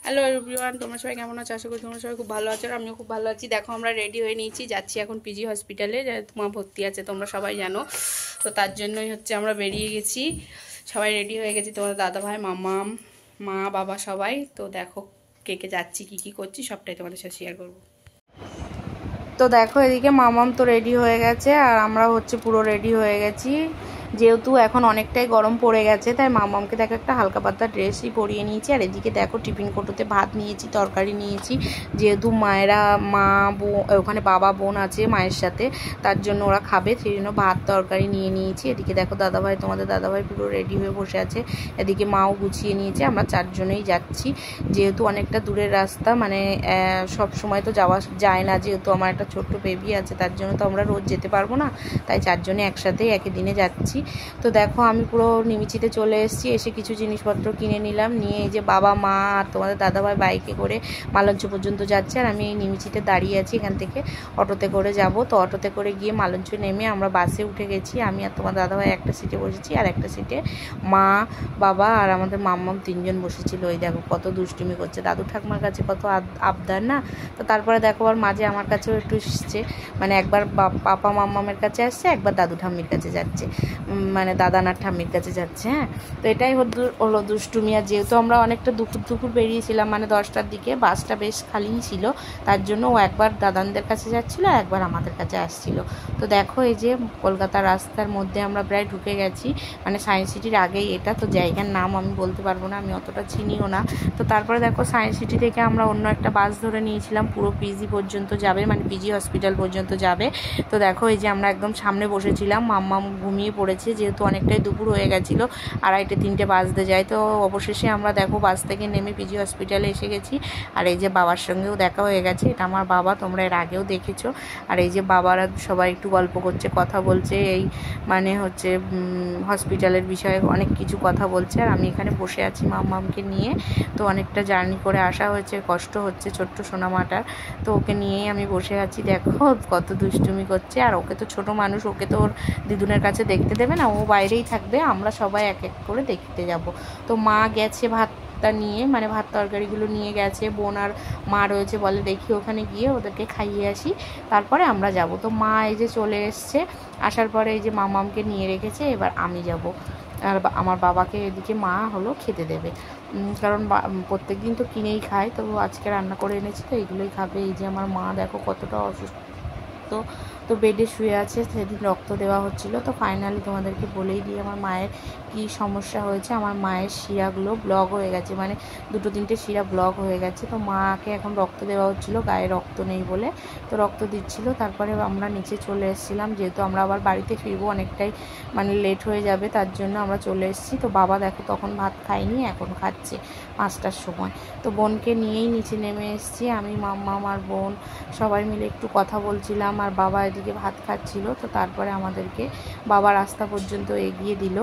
Hello everyone, তোমরা সবাই কেমন আছো? আশা করি তোমরা সবাই খুব ভালো আছো। আর আমিও খুব ভালো আছি। দেখো আমরা রেডি হয়ে নিয়েছি, যাচ্ছি এখন পিজি হসপিটালে। তোমার ভর্তি আছে, তোমরা সবাই জানো। তো তার জন্যই হচ্ছে আমরা বেরিয়ে গেছি, সবাই রেডি হয়ে গেছি। তোমাদের দাদা ভাই, মামাম, মা, বাবা সবাই। তো দেখো কে কে যাচ্ছি, কী কী করছি সবটাই তোমাদের সাথে শেয়ার করবো। তো দেখো এদিকে মামাম তো রেডি হয়ে গেছে, আর আমরা হচ্ছে পুরো রেডি হয়ে গেছি। যেহেতু এখন অনেকটাই গরম পড়ে গেছে, তাই মামামকে দেখো একটা হালকা পাতলা ড্রেসই পরিয়ে নিয়েছি। আর এদিকে দেখো টিফিন কোটোতে ভাত নিয়েছি, তরকারি নিয়েছি। যেহেতু মায়েরা মা বোন ওখানে বাবা বোন আছে মায়ের সাথে, তার জন্য ওরা খাবে, সেই জন্য ভাত তরকারি নিয়ে নিয়েছি। এদিকে দেখো দাদাভাই, তোমাদের দাদাভাই পুরো রেডি হয়ে বসে আছে। এদিকে মাও গুছিয়ে নিয়েছে। আমরা চারজনেই যাচ্ছি, যেহেতু অনেকটা দূরের রাস্তা, মানে সব সময় তো যাওয়া যায় না। যেহেতু আমার একটা ছোট্ট বেবি আছে, তার জন্য তো আমরা রোজ যেতে পারবো না, তাই চারজনে একসাথেই একই দিনে যাচ্ছি। তো দেখো আমি পুরো নিমিচিতে চলে এসেছি, এসে কিছু জিনিসপত্র কিনে নিলাম। নিয়ে এই যে বাবা মা আর তোমাদের দাদাভাই বাইকে করে মালঞ্চ পর্যন্ত যাচ্ছে, আর আমি এই নিমিচিতে দাঁড়িয়ে আছি। এখান থেকে অটোতে করে যাব। তো অটোতে করে গিয়ে মালঞ্চ নেমে আমরা বাসে উঠে গেছি। আমি আর তোমার দাদাভাই একটা সিটে বসেছি, আর একটা সিটে মা, বাবা আর আমাদের মাম্মাম তিনজন বসেছিল। ওই দেখো কত দুষ্টুমি করছে, দাদু ঠাকুমার কাছে কত আবদার না। তো তারপরে দেখো আর মাঝে আমার কাছেও একটু এসছে, মানে একবার পাপা মাম্মামের কাছে আসছে, একবার দাদু ঠাম্মির কাছে যাচ্ছে, মানে দাদানার ঠাম্মির কাছে যাচ্ছে। হ্যাঁ, তো এটাই হলো দুষ্টুমি। আর যেহেতু আমরা অনেকটা দুপুর বেরিয়েছিলাম, মানে 10টার দিকে, বাসটা বেশ খালিই ছিল, তার জন্য ও একবার দাদানদের কাছে যাচ্ছিলো, আর একবার আমাদের কাছে আসছিল। তো দেখো এই যে কলকাতার রাস্তার মধ্যে আমরা প্রায় ঢুকে গেছি, মানে সায়েন্স সিটির আগেই এটা। তো জায়গার নাম আমি বলতে পারবো না, আমি অতটা চিনিও না। তো তারপরে দেখো সায়েন্স সিটি থেকে আমরা অন্য একটা বাস ধরে নিয়েছিলাম, পুরো পিজি পর্যন্ত যাবে, মানে পিজি হসপিটাল পর্যন্ত যাবে। তো দেখো এই যে আমরা একদম সামনে বসেছিলাম, মাম্মাম ঘুমিয়ে পড়েছে, যেহেতু অনেকটাই দুপুর হয়ে গেছিলো, 2:30-3টে বাজতে যায়। তো অবশেষে আমরা দেখো বাস থেকে নেমে পিজি হসপিটালে এসে গেছি। আর এই যে বাবার সঙ্গেও দেখা হয়ে গেছে, এটা আমার বাবা, তোমরা এর আগেও দেখেছো। আর এই যে বাবারা সবাই একটু গল্প করছে, কথা বলছে, এই মানে হচ্ছে হসপিটালের বিষয়ে অনেক কিছু কথা বলছে। আর আমি এখানে বসে আছি মাম্মামকে নিয়ে। তো অনেকটা জার্নি করে আসা হয়েছে, কষ্ট হচ্ছে ছোট্ট সোনামাটার। তো ওকে নিয়েই আমি বসে আছি। দেখো কত দুষ্টুমি করছে, আর ওকে তো ছোট মানুষ, ওকে তো ওর দিদুনের কাছে দেখতে দেবে না, ও বাইরেই থাকবে, আমরা সবাই এক এক করে দেখতে যাব। তো মা গেছে ভাতটা নিয়ে, মানে ভাত তরকারিগুলো নিয়ে গেছে, বোন আর মা রয়েছে, বলে দেখি ওখানে গিয়ে ওদেরকে খাইয়ে আসি, তারপরে আমরা যাব। তো মা এই যে চলে এসছে, আসার পরে এই যে মামামকে নিয়ে রেখেছে, এবার আমি যাব। আর আমার বাবাকে এদিকে মা হলো খেতে দেবে, কারণ প্রত্যেক দিন তো কিনেই খায়, তো আজকে রান্না করে এনেছি, তো এইগুলোই খাবে। এই যে আমার মা দেখো কতটা অসুস্থ, তো বেডে শুয়ে আছে, সেদিন রক্ত দেওয়া হচ্ছিল। তো ফাইনালি তোমাদেরকে বলেই দিই আমার মায়ের কি সমস্যা হয়েছে। আমার মায়ের শিরাগুলো ব্লক হয়ে গেছে, মানে 2-3টে শিরা ব্লক হয়ে গেছে। তো মাকে এখন রক্ত দেওয়া হচ্ছিলো, গায়ে রক্ত নেই বলে, তো রক্ত দিচ্ছিল। তারপরে আমরা নিচে চলে এসেছিলাম, যেহেতু আমরা আবার বাড়িতে ফিরবো, অনেকটাই মানে লেট হয়ে যাবে, তার জন্য আমরা চলে এসেছি। তো বাবা দেখো তখন ভাত খায়নি, এখন খাচ্ছে 5টার সময়। তো বোনকে নিয়েই নিচে নেমে এসেছি, আমি, মাম্মা, আমার বোন সবাই মিলে একটু কথা বলছিলাম, আর বাবা এদিকে ভাত খাচ্ছিল। তো তারপরে আমাদেরকে বাবা রাস্তা পর্যন্ত এগিয়ে দিল,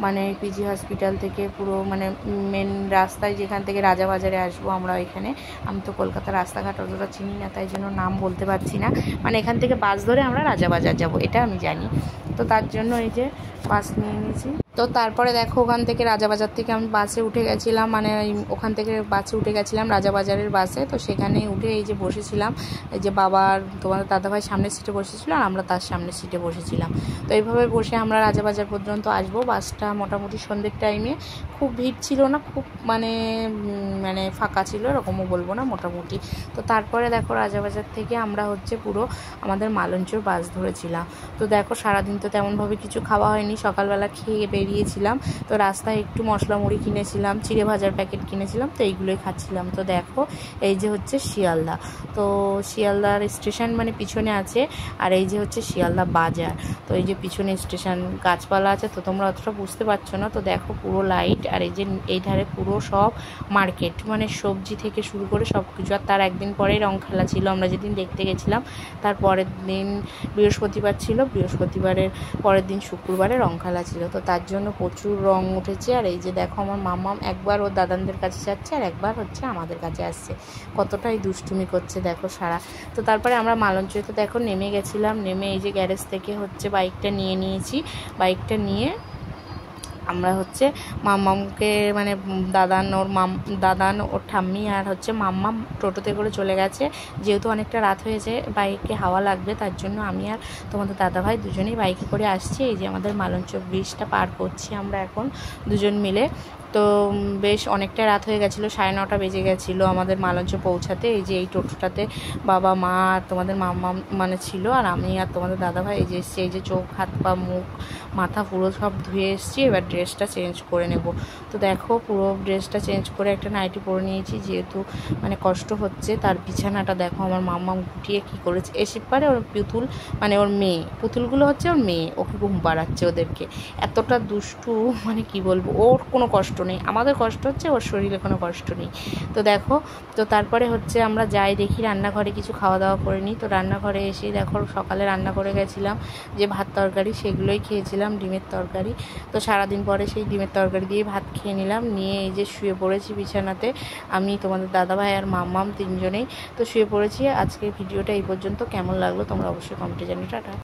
মানে পিজি হসপিটাল থেকে পুরো মানে মেন রাস্তায়, যেখান থেকে রাজাবাজারে আসবো আমরা। এখানে আমি তো কলকাতার রাস্তাঘাট অতটা চিনি না, তাই জন্য নাম বলতে পারছি না। মানে এখান থেকে বাস ধরে আমরা রাজাবাজার যাব, এটা আমি জানি। তো তার জন্য এই যে বাস নিয়ে নিয়েছি। তো তারপরে দেখো ওখান থেকে রাজাবাজার থেকে আমি বাসে উঠে গেছিলাম, মানে ওখান থেকে বাসে উঠে গেছিলাম রাজাবাজারের বাসে। তো সেখানে উঠে এই যে বসেছিলাম, এই যে বাবার তোমাদের দাদাভাই সামনের সিটে বসেছিল, আর আমরা তার সামনের সিটে বসেছিলাম। তো এইভাবে বসে আমরা রাজাবাজার পর্যন্ত আসবো। বাসটা মোটামুটি সন্ধ্যের টাইমে, খুব ভিড় ছিল না, খুব মানে মানে ফাঁকা ছিল এরকমও বলবো না, মোটামুটি। তো তারপরে দেখো রাজাবাজার থেকে আমরা হচ্ছে পুরো আমাদের মালঞ্চর বাস ধরেছিলাম। তো দেখো সারাদিন তো তেমনভাবে কিছু খাওয়া হয়নি, সকালবেলা খেয়ে বেরিয়েছিলাম। তো রাস্তায় একটু মশলা মুড়ি কিনেছিলাম, চিড়ে ভাজার প্যাকেট কিনেছিলাম, তো এইগুলোই খাচ্ছিলাম। তো দেখো এই যে হচ্ছে শিয়ালদা, তো শিয়ালদার স্টেশন মানে পিছনে আছে, আর এই যে হচ্ছে শিয়ালদা বাজার। তো এই যে পিছনে স্টেশন, গাছপালা আছে, তো তোমরা অতটা বুঝতে পারছো না। তো দেখো পুরো লাইট, আর এই যে এই ধারে পুরো সব মার্কেট, মানে সবজি থেকে শুরু করে সব কিছু। আর তার একদিন পরেই রং খেলা ছিল, আমরা যেদিন দেখতে গেছিলাম তার পরের দিন বৃহস্পতিবার ছিল, বৃহস্পতিবারের পরের দিন শুক্রবারে রং খেলা ছিল। তো তার জন্য প্রচুর রং উঠেছে। আর এই যে দেখো আমার মাম্মাম একবার ওর দাদানদের কাছে যাচ্ছে, আর একবার হচ্ছে আমাদের কাছে আসছে, কতটাই দুষ্টুমি করছে দেখো সারা। তো তারপরে আমরা মালঞ্চতে দেখো নেমে গেছিলাম, নেমে এই যে গ্যারেজ থেকে হচ্ছে বাইকটা নিয়ে নিয়েছি, বাইকটা নিয়ে আমরা হচ্ছে মাম্মামকে মানে দাদান ওর ঠাম্মি আর হচ্ছে মাম্মাম টোটোতে করে চলে গেছে। যেহেতু অনেকটা রাত হয়েছে, বাইকে হাওয়া লাগবে, তার জন্য আমি আর তোমাদের দাদাভাই দুজনেই বাইকে করে আসছি। এই যে আমাদের মালঞ্চ ব্রিজটা পার করছি আমরা এখন দুজন মিলে। তো বেশ অনেকটা রাত হয়ে গেছিলো, 9:30 বেজে গেছিলো আমাদের মালঞ্চ পৌঁছাতে। এই যে এই টোটোটাতে বাবা মা আর তোমাদের মাম্মা মানে ছিল, আর আমি আর তোমাদের দাদাভাই এই যে এসছি। এই যে চোখ হাত পা মুখ মাথা পুরো সব ধুয়ে এসেছি, এবার ড্রেসটা চেঞ্জ করে নেব। তো দেখো পুরো ড্রেসটা চেঞ্জ করে একটা নাইটি পরে নিয়েছি, যেহেতু মানে কষ্ট হচ্ছে। তার বিছানাটা দেখো আমার মাম্মা গুটিয়ে কী করেছে। এসে পারে ওর পুতুল মানে ওর মেয়ে, পুতুলগুলো হচ্ছে ওর মেয়ে, ওকে ঘুম পাড়াচ্ছে ওদেরকে। এতটা দুষ্টু মানে কি বলবো, ওর কোনো কষ্ট নেই, আমাদের কষ্ট হচ্ছে, ওর শরীরে কোনো কষ্ট নেই। তো দেখো, তো তারপরে হচ্ছে আমরা যাই দেখি রান্নাঘরে কিছু খাওয়া দাওয়া করে নিই। তো রান্নাঘরে এসেই দেখো সকালে রান্না করে গেছিলাম যে ভাত তরকারি, সেগুলোই খেয়েছিলাম, ডিমের তরকারি। তো সারাদিন পরে সেই ডিমের তরকারি দিয়ে ভাত খেয়ে নিলাম, নিয়ে এই যে শুয়ে পড়েছি বিছানাতে আমি, তোমাদের দাদাভাই আর মাম্মাম তিনজনেই। তো শুয়ে পড়েছি। আজকের ভিডিওটা এই পর্যন্ত। কেমন লাগলো তোমরা অবশ্যই কমেন্টে জানিও। টাটা।